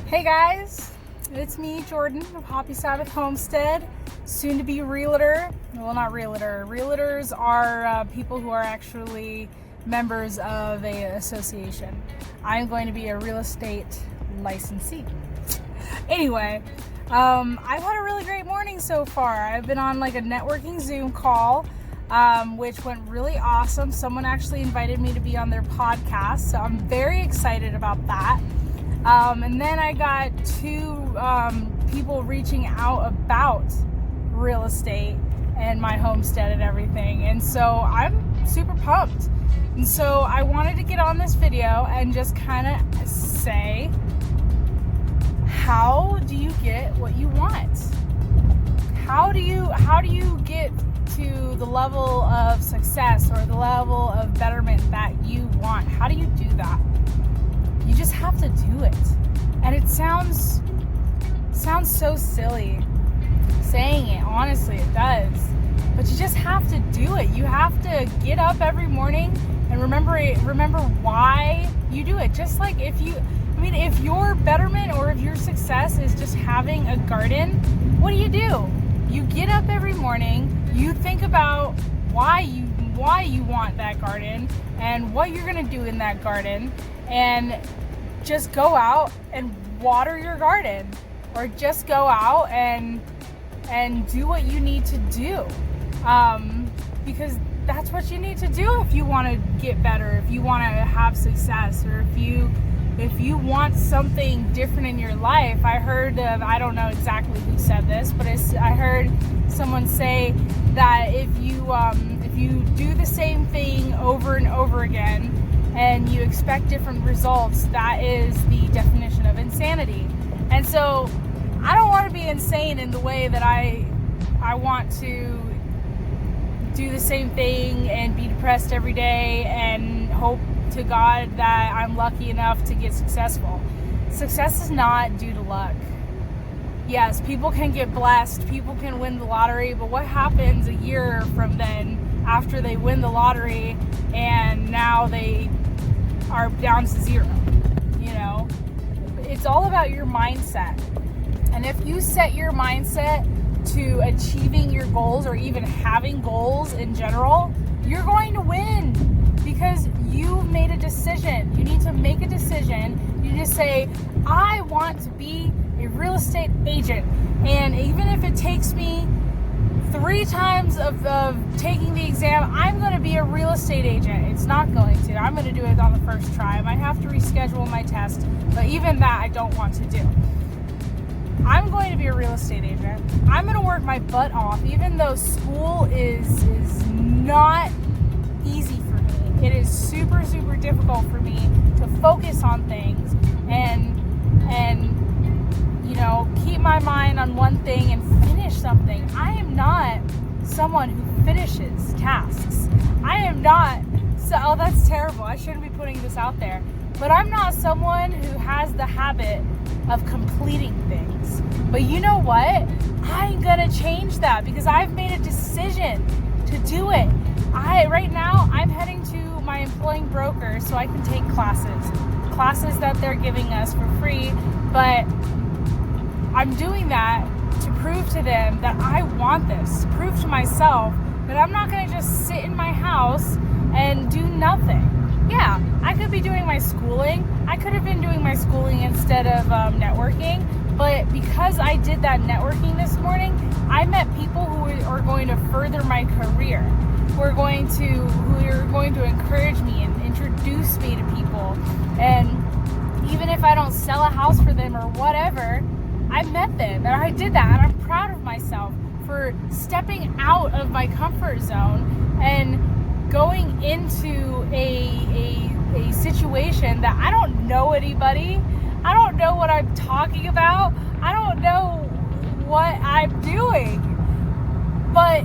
Hey guys, it's me, Jordan of Hoppysabbathhomestead, soon to be realtor. Well, not realtor. Realtors are people who are actually members of a association. I'm going to be a real estate licensee. Anyway, I've had a really great morning so far. I've been on like a networking Zoom call, which went really awesome. Someone actually invited me to be on their podcast, so I'm very excited about that. And then I got two people reaching out about real estate and my homestead and everything. And so I'm super pumped. And so I wanted to get on this video and just kind of say, how do you get what you want? How do you get to the level of success or the level of betterment that you want? How do you do that? You just have to do it. And it sounds so silly saying it. Honestly, it does. But you just have to do it. You have to get up every morning and remember why you do it. Just like if your betterment or if your success is just having a garden, what do? You get up every morning, you think about why you want that garden and what you're going to do in that garden, and just go out and water your garden, or just go out and do what you need to do, because that's what you need to do if you want to get better, if you want to have success, or if you want something different in your life. I heard I don't know exactly who said this, but I heard someone say that if you do the same thing over and over again and you expect different results, that is the definition of insanity. And so I don't want to be insane in the way that I want to do the same thing and be depressed every day and hope to God that I'm lucky enough to get successful. Success is not due to luck. Yes, people can get blessed, people can win the lottery, but what happens a year from then after they win the lottery and now they are down to zero? It's all about your mindset. And if you set your mindset to achieving your goals, or even having goals in general, you're going to win, because you've made a decision. You need to make a decision. You just say, I want to be a real estate agent, and even if it takes me 3 times of taking the exam, I'm going to be a real estate agent. It's not going to. I'm going to do it on the first try. I might have to reschedule my test, but even that I don't want to do. I'm going to be a real estate agent. I'm going to work my butt off, even though school is not easy for me. It is super, super difficult for me to focus on things and keep my mind on one thing and finish something. I am not someone who finishes tasks. I am not. Oh, that's terrible. I shouldn't be putting this out there. But I'm not someone who has the habit of completing things. But you know what? I'm going to change that, because I've made a decision to do it. Right now, I'm heading to my employing broker so I can take classes that they're giving us for free. But I'm doing that to prove to them that I want this, to prove to myself that I'm not going to just sit in my house and do nothing. Yeah, I could be doing my schooling. I could have been doing my schooling instead of networking. But because I did that networking this morning, I met people who are going to further my career, who are going to encourage me and introduce me to people. And even if I don't sell a house for them or whatever, I met them and I did that, and I'm proud of myself for stepping out of my comfort zone and going into a situation that I don't know anybody. I don't know what I'm talking about. I don't know what I'm doing. But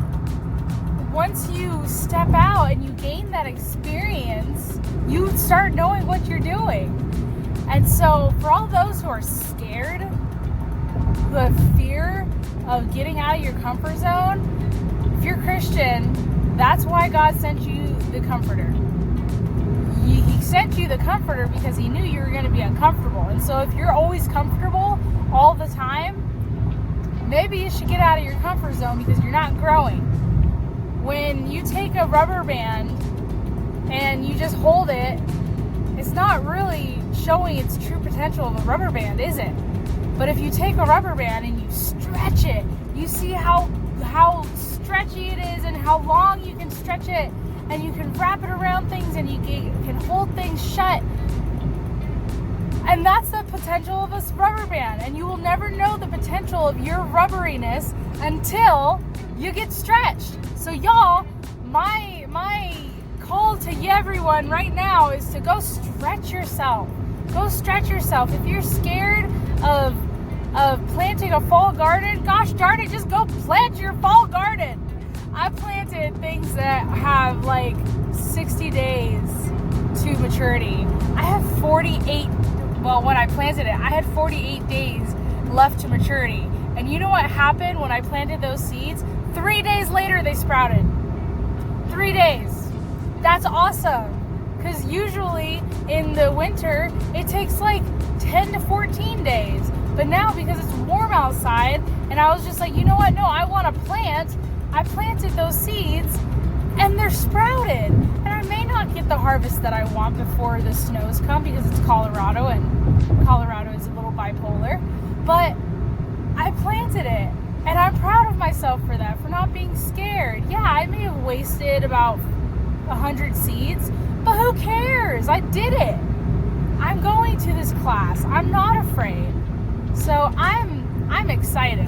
once you step out and you gain that experience, you start knowing what you're doing. And so for all those who are scared, who have fear of getting out of your comfort zone, if you're Christian, that's why God sent you the Comforter. he sent you the comforter because he knew you were going to be uncomfortable. And so if you're always comfortable all the time, maybe you should get out of your comfort zone because you're not growing. When you take a rubber band and you just hold it, it's not really showing its true potential of a rubber band, is it? But if you take a rubber band and you stretch it, you see how stretchy it is and how long you can stretch it, and you can wrap it around things and you can hold things shut. And that's the potential of a rubber band. And you will never know the potential of your rubberiness until you get stretched. So y'all, my call to everyone right now is to go stretch yourself. Go stretch yourself. If you're scared of planting a fall garden, gosh darn it, just go plant your fall garden. I planted things that have like 60 days to maturity. I have 48, well, when I planted it, I had 48 days left to maturity. And you know what happened when I planted those seeds? 3 days later, they sprouted. 3 days. That's awesome. Because usually in the winter, it takes like 10 to 14 days. But now, because it's warm outside, and I was just like, you know what? No, I want to plant. I planted those seeds and they're sprouted. And I may not get the harvest that I want before the snows come because it's Colorado and Colorado is a little bipolar. But I planted it and I'm proud of myself for that, for not being scared. Yeah, I may have wasted about 100 seeds, but who cares? I did it. I'm going to this class. I'm not afraid. So I'm excited.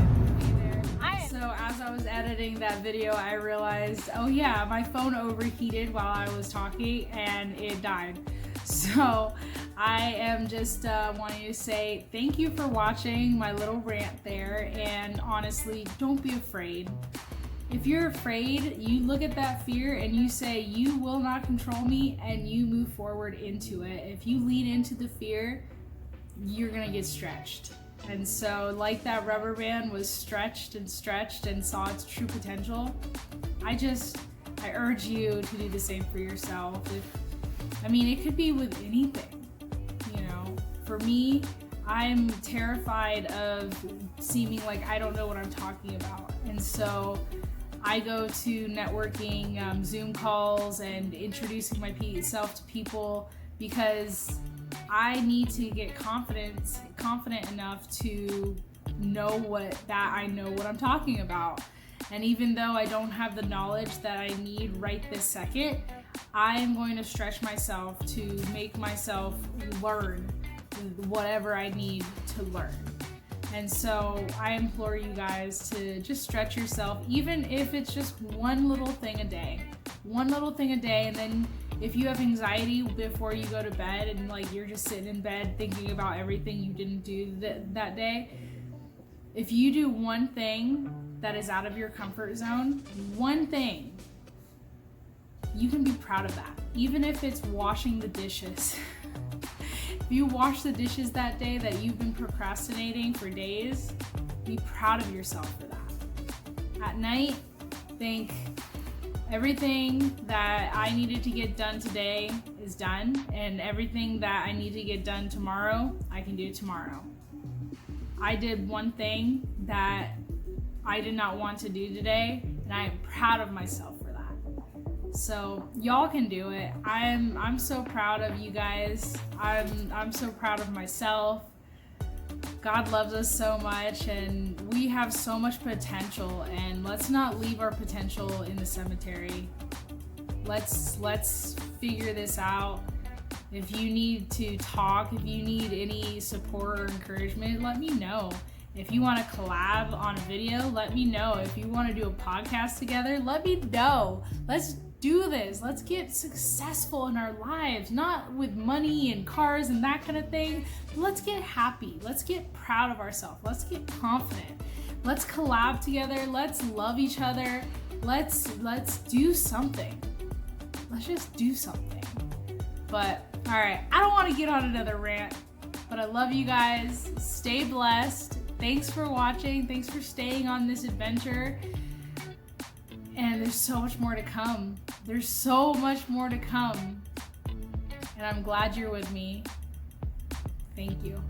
So as I was editing that video, I realized, oh yeah, my phone overheated while I was talking and it died. So I am just wanting to say thank you for watching my little rant there, and honestly, don't be afraid. If you're afraid, you look at that fear and you say, you will not control me, and you move forward into it. If you lean into the fear, you're gonna get stretched. And so like that rubber band was stretched and saw its true potential, I urge you to do the same for yourself. It could be with anything, you know. For me, I'm terrified of seeming like I don't know what I'm talking about. And so I go to networking, Zoom calls, and introducing myself to people because I need to get confident enough to know I know what I'm talking about. And even though I don't have the knowledge that I need right this second, I am going to stretch myself to make myself learn whatever I need to learn. And so I implore you guys to just stretch yourself, even if it's just one little thing a day. And then if you have anxiety before you go to bed and like you're just sitting in bed thinking about everything you didn't do that day, if you do one thing that is out of your comfort zone, one thing, you can be proud of that. Even if it's washing the dishes. If you wash the dishes that day that you've been procrastinating for days, be proud of yourself for that. At night, think, everything that I needed to get done today is done, and everything that I need to get done tomorrow, I can do tomorrow. I did one thing that I did not want to do today, and I am proud of myself for that. So y'all can do it. I'm so proud of you guys. I'm so proud of myself. God loves us so much, and we have so much potential, and let's not leave our potential in the cemetery. Let's figure this out. If you need to talk, if you need any support or encouragement, let me know. If you want to collab on a video, let me know. If you want to do a podcast together, let me know. Let's do this. Let's get successful in our lives, not with money and cars and that kind of thing. Let's get happy. Let's get proud of ourselves. Let's get confident. Let's collab together. Let's love each other. Let's do something. Let's just do something. But all right, I don't want to get on another rant, but I love you guys. Stay blessed. Thanks for watching. Thanks for staying on this adventure. And there's so much more to come. There's so much more to come. and I'm glad you're with me. Thank you.